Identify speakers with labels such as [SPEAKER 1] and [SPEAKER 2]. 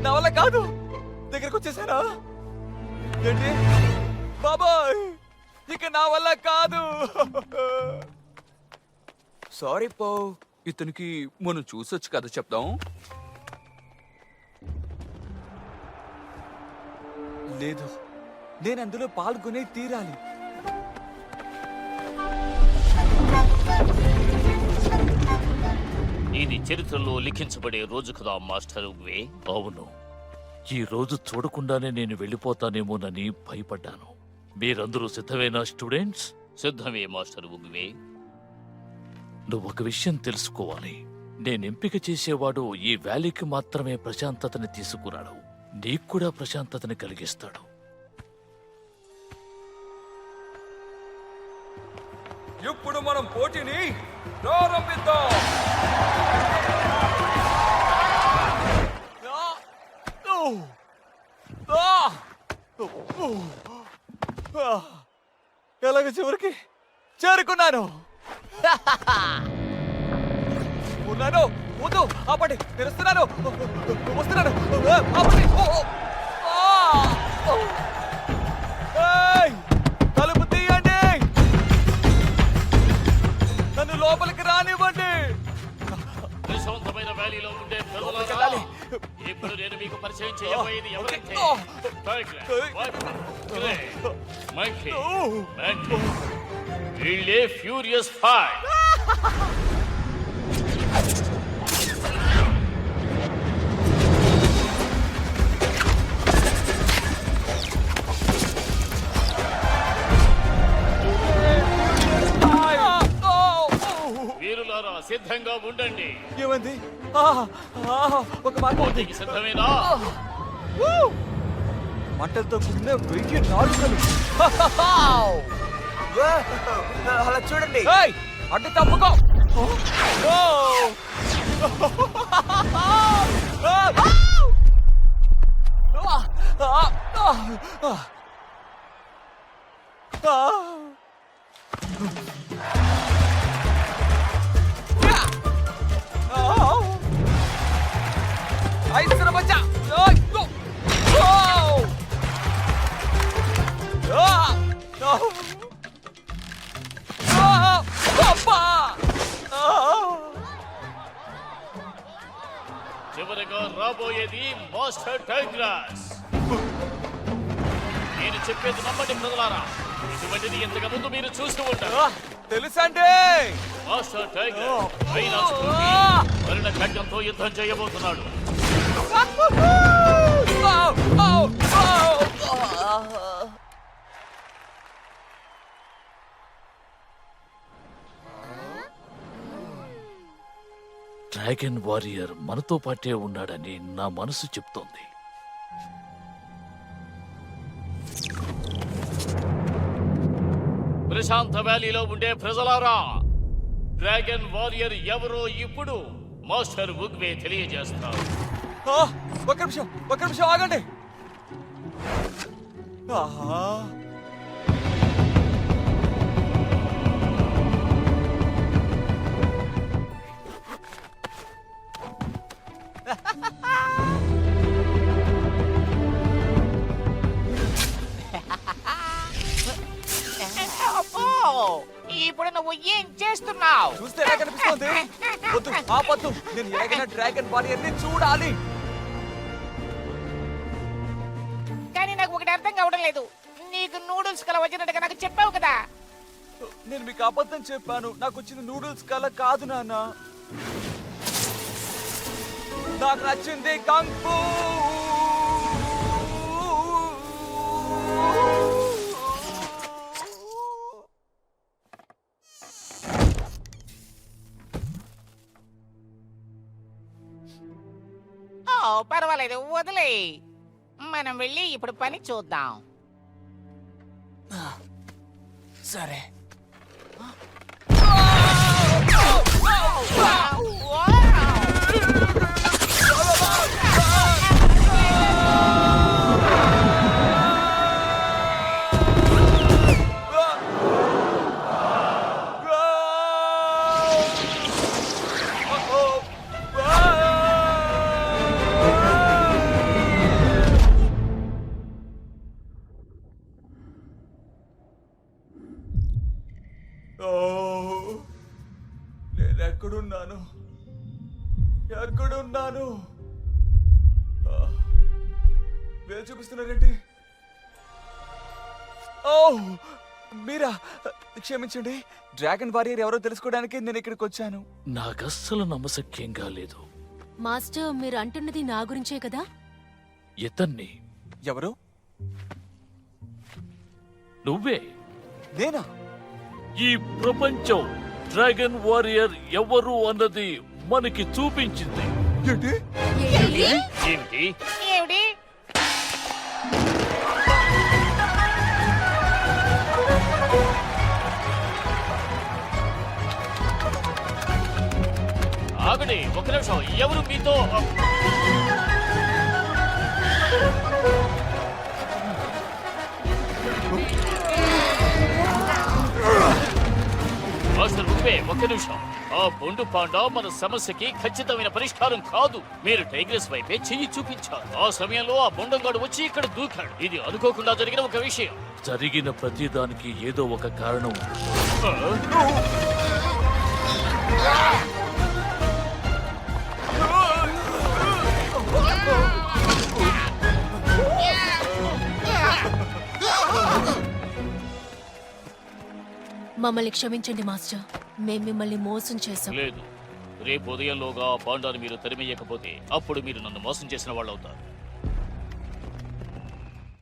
[SPEAKER 1] నా వల్ల కాదు. దగ్గరకు వచ్చేసానా ఏంటి బాబాయ్, ఇక నా వల్ల కాదు. సారీ పో, ఇతనికి మనం చూసొచ్చు కదా చెప్దాం. లేదు, నేను అందులో పాల్గొనే తీరాలి.
[SPEAKER 2] ఇది చరిత్రలో లిఖించబడే రోజు కదా మాస్టర్ ఉగ్వే.
[SPEAKER 3] అవును, ఈ రోజు చూడకుండానే నేను వెళ్ళిపోతానేమోనని భయపడ్డాను. మీరందరూ సిద్ధమేనా స్టూడెంట్స్?
[SPEAKER 2] సిద్ధమే మాస్టర్ ఉగ్వే.
[SPEAKER 3] నువ్వు ఒక విషయం తెలుసుకోవాలి. నేను ఎంపిక చేసేవాడు ఈ వ్యాలీకి మాత్రమే ప్రశాంతతని తీసుకురాడు, నీకు కూడా ప్రశాంతతని కలిగిస్తాడు.
[SPEAKER 1] ఇప్పుడు మనం పోటీని ప్రారంభిద్దాం. ఎలాగ చివరికి చేరుకున్నాను. ఉన్నాను, వద్దు ఆపండి, తెరుస్తున్నాను, వస్తున్నాను, ఆపండి. తలుపు తీయండి, నన్ను లోపలికి రానివ్వండి.
[SPEAKER 2] ప్రశాంతమైన వ్యాలీలో ఉండే ప్రజలారా, ఇప్పుడు నేను మీకు పరిచయం చేయబోయేది ఎవరంటే వీళ్ళే ఫ్యూరియస్ 5. వీరులారా సిద్ధంగా ఉండండి.
[SPEAKER 1] ఏమంది? ఒక
[SPEAKER 2] పోటీకి సిద్ధమేనా?
[SPEAKER 1] మంటలతో కూడిన 1000 నాలుకలు. అలా చూడండి. అడ్డు తప్పుకో. ఐదు బచ్చా.
[SPEAKER 2] చివరిగా రాబోయేది మాస్టర్ టైగ్రాస్. నేను చెప్పేది నమ్మండి ప్రజలారా, ఇటువంటిది ఇంతకు ముందు మీరు చూస్తూ ఉంటారు.
[SPEAKER 1] తెలుసండి.
[SPEAKER 2] మాస్టర్ టైగ్రాస్ మరణ ఖడ్గంతో యుద్ధం చేయబోతున్నాడు.
[SPEAKER 3] డ్రాగన్ వారియర్ మనతో పాటే ఉన్నాడని నా మనసు చెప్తోంది.
[SPEAKER 2] ప్రశాంత వ్యాలీలో ఉండే ప్రజలారా, డ్రాగన్ వారియర్ ఎవరో ఇప్పుడు మాస్టర్ ఉగ్వే తెలియజేస్తారు.
[SPEAKER 1] ఒక నిమిషం ఆగండి.
[SPEAKER 4] ఇప్పుడు నువ్వు ఏం చేస్తున్నావు?
[SPEAKER 1] చూస్తే ఎలా కనిపిస్తుంది? వద్దు, ఆపొద్దు. నేను ఎలాగైనా డ్రాగన్ వారియర్ ని చూడాలి.
[SPEAKER 4] కానీ నాకు ఒకటి అర్థం కావడం లేదు. నీకు నూడిల్స్ కల వచ్చినట్టుగా నాకు చెప్పావు కదా.
[SPEAKER 1] నేను మీకు అబద్ధం చెప్పాను. నాకు వచ్చిన నూడిల్స్ కల కాదు నాన్న. నాకు నచ్చింది కుంగ్ ఫు.
[SPEAKER 4] పర్వాలేదు, వదిలే. మనం వెళ్ళి ఇప్పుడు పని చూద్దాం.
[SPEAKER 1] సరే. ఎక్కడున్నాను ఎక్కడున్నాను వేలు చూపిస్తున్నారేంటి? ఓ మీరా, క్షమించండి. డ్రాగన్ వారియర్ ఎవరో తెలుసుకోవడానికి నేను ఇక్కడికి వచ్చాను.
[SPEAKER 3] నాకస్సలు నమ్మశక్యంగా లేదు.
[SPEAKER 5] మాస్టర్, మీరు అంటున్నది నా గురించే కదా?
[SPEAKER 3] ఇతన్ని
[SPEAKER 1] ఎవరు?
[SPEAKER 3] నువ్వే.
[SPEAKER 1] నేనా?
[SPEAKER 3] ఈ ప్రపంచం డ్రాగన్ వారియర్ ఎవరు అన్నది మనకి చూపించింది.
[SPEAKER 1] ఏంటి?
[SPEAKER 2] ఏమిటి?
[SPEAKER 4] ఏమిటి?
[SPEAKER 2] ఆగండి, ఒక నిమిషం. ఎవరు మీతో? మాస్టర్ ఉగ్వే, ఒక్క నిమిషం. ఆ బొండు పాండా మన సమస్యకి ఖచ్చితమైన పరిష్కారం కాదు. మీరు టైగ్రెస్ వైపే చెయ్యి చూపించారు. ఆ సమయంలో ఆ బొండంగాడు వచ్చి ఇక్కడ దూకాడు. ఇది అనుకోకుండా జరిగిన ఒక విషయం.
[SPEAKER 3] జరిగిన ప్రతిదానికి ఏదో ఒక కారణం ఉంటుంది.
[SPEAKER 5] మమ్మల్ని క్షమించండి మాస్టర్, మేము మిమ్మల్ని మోసం చేశాం.
[SPEAKER 2] లేదు, రేపు ఉదయంలోగా ఆ పాండాను మీరు తరిమేయకపోతే అప్పుడు మీరు నన్ను మోసం చేసిన వాళ్ళు అవుతారు.